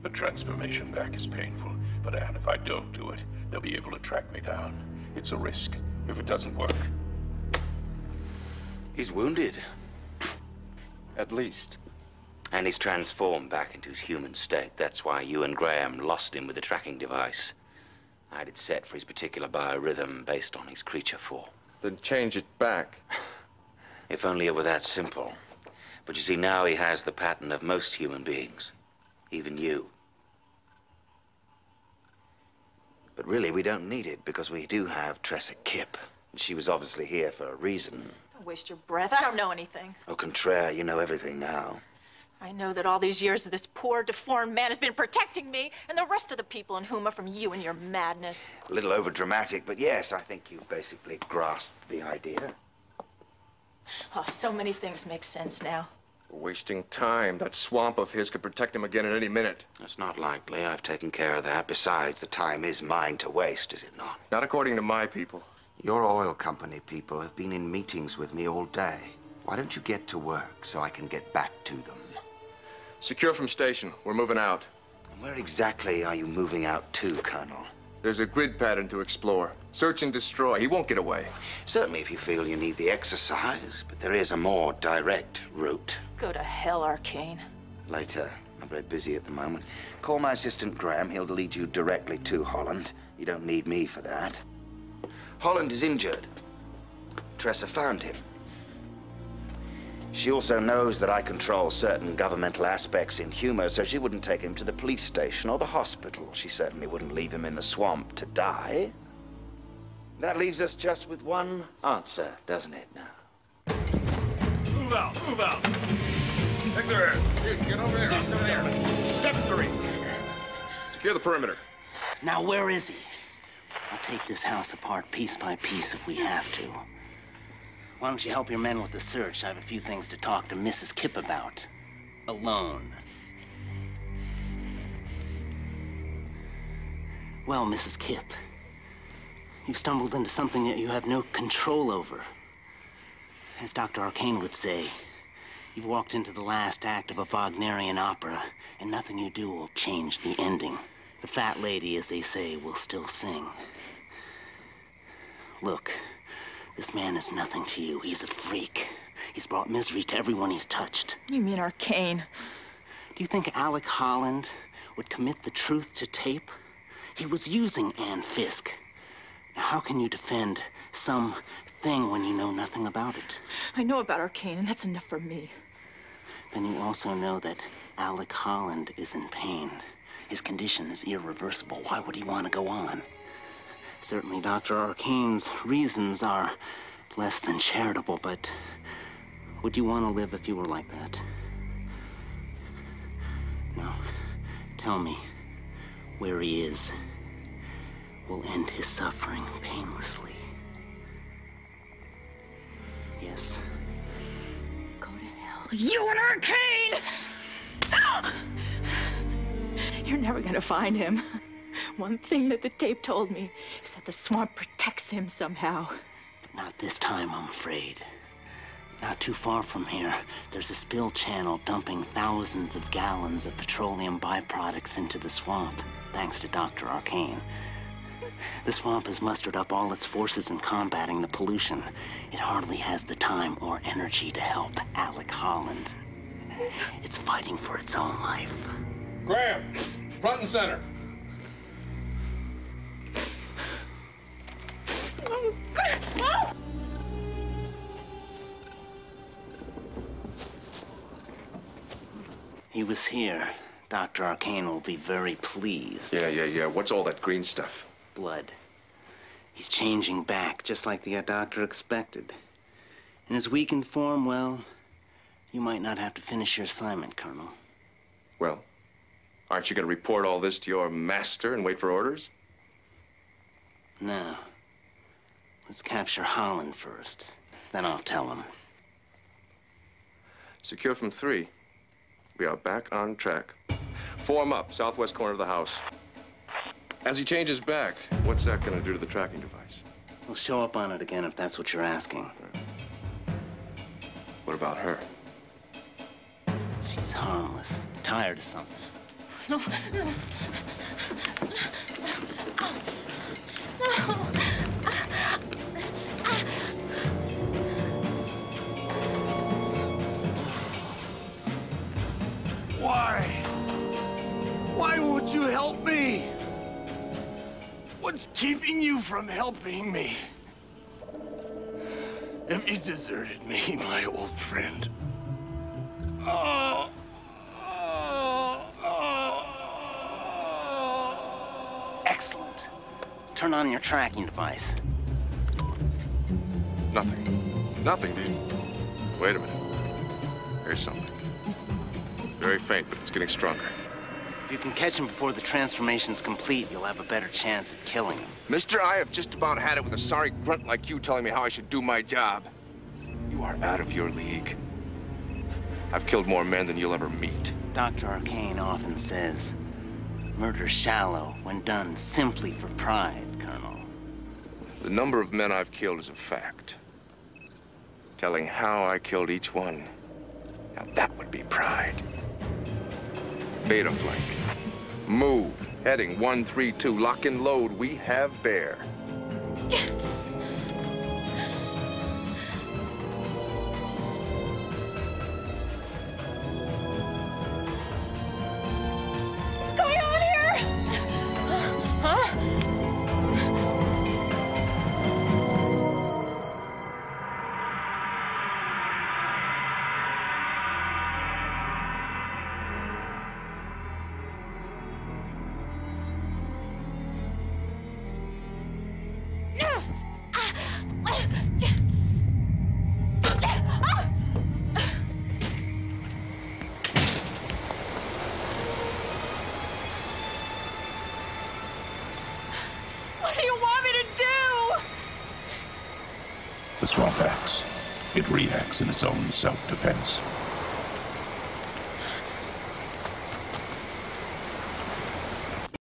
The transformation back is painful, but Anne, if I don't do it, they'll be able to track me down. It's a risk if it doesn't work. He's wounded. At least. And he's transformed back into his human state. That's why you and Graham lost him with the tracking device. I had it set for his particular biorhythm based on his creature form. Then change it back. If only it were that simple. But you see, now he has the pattern of most human beings. Even you. But really, we don't need it, because we do have Tressa Kipp. She was obviously here for a reason. Don't waste your breath. I don't know anything. Au contraire, you know everything now. I know that all these years this poor, deformed man has been protecting me and the rest of the people in Huma from you and your madness. A little overdramatic, but yes, I think you basically grasped the idea. Oh, so many things make sense now. We're wasting time. That swamp of his could protect him again at any minute. That's not likely. I've taken care of that. Besides, the time is mine to waste, is it not? Not according to my people. Your oil company people have been in meetings with me all day. Why don't you get to work so I can get back to them? Secure from station. We're moving out. And where exactly are you moving out to, Colonel? There's a grid pattern to explore. Search and destroy. He won't get away. Certainly if you feel you need the exercise, but there is a more direct route. Go to hell, Arcane. Later. I'm very busy at the moment. Call my assistant Graham. He'll lead you directly to Holland. You don't need me for that. Holland is injured. Tressa found him. She also knows that I control certain governmental aspects in Huma, so she wouldn't take him to the police station or the hospital. She certainly wouldn't leave him in the swamp to die. That leaves us just with one answer, doesn't it, now? Move out, move out. Hector, get over here. I'll come here. Step 3. Secure the perimeter. Now, where is he? I'll take this house apart piece by piece if we have to. Why don't you help your men with the search? I have a few things to talk to Mrs. Kipp about. Alone. Well, Mrs. Kipp, you've stumbled into something that you have no control over. As Dr. Arcane would say, you've walked into the last act of a Wagnerian opera, and nothing you do will change the ending. The fat lady, as they say, will still sing. Look. This man is nothing to you. He's a freak. He's brought misery to everyone he's touched. You mean Arcane? Do you think Alec Holland would commit the truth to tape? He was using Ann Fisk. Now, how can you defend something when you know nothing about it? I know about Arcane, and that's enough for me. Then you also know that Alec Holland is in pain. His condition is irreversible. Why would he want to go on? Certainly, Dr. Arcane's reasons are less than charitable, but would you want to live if you were like that? No. Tell me where he is. We'll end his suffering painlessly. Yes. Go to hell. You and Arcane! You're never gonna find him. One thing that the tape told me is that the swamp protects him somehow. But not this time, I'm afraid. Not too far from here, there's a spill channel dumping thousands of gallons of petroleum byproducts into the swamp, thanks to Dr. Arcane. The swamp has mustered up all its forces in combating the pollution. It hardly has the time or energy to help Alec Holland. It's fighting for its own life. Graham, front and center. He was here. Dr. Arcane will be very pleased. Yeah. What's all that green stuff? Blood. He's changing back, just like the doctor expected. In his weakened form, well, you might not have to finish your assignment, Colonel. Well, aren't you going to report all this to your master and wait for orders? No. Let's capture Holland first. Then I'll tell him. Secure from 3. We are back on track. Form up, southwest corner of the house. As he changes back, what's that going to do to the tracking device? We'll show up on it again if that's what you're asking. What about her? She's harmless. Tired of something. No. Why? Why won't you help me? What's keeping you from helping me? Have you deserted me, my old friend? Oh. Excellent. Turn on your tracking device. Nothing. Nothing, dude. Wait a minute. There's something. Very faint, but it's getting stronger. If you can catch him before the transformation's complete, you'll have a better chance at killing him. Mister, I have just about had it with a sorry grunt like you telling me how I should do my job. You are out of your league. I've killed more men than you'll ever meet. Dr. Arcane often says, murder's shallow when done simply for pride, Colonel. The number of men I've killed is a fact. Telling how I killed each one, now that would be pride. Beta flank. Move. Heading 132. Lock and load. We have bear. What's going on here? Huh? What do you want me to do? The swamp acts. It reacts in its own self-defense.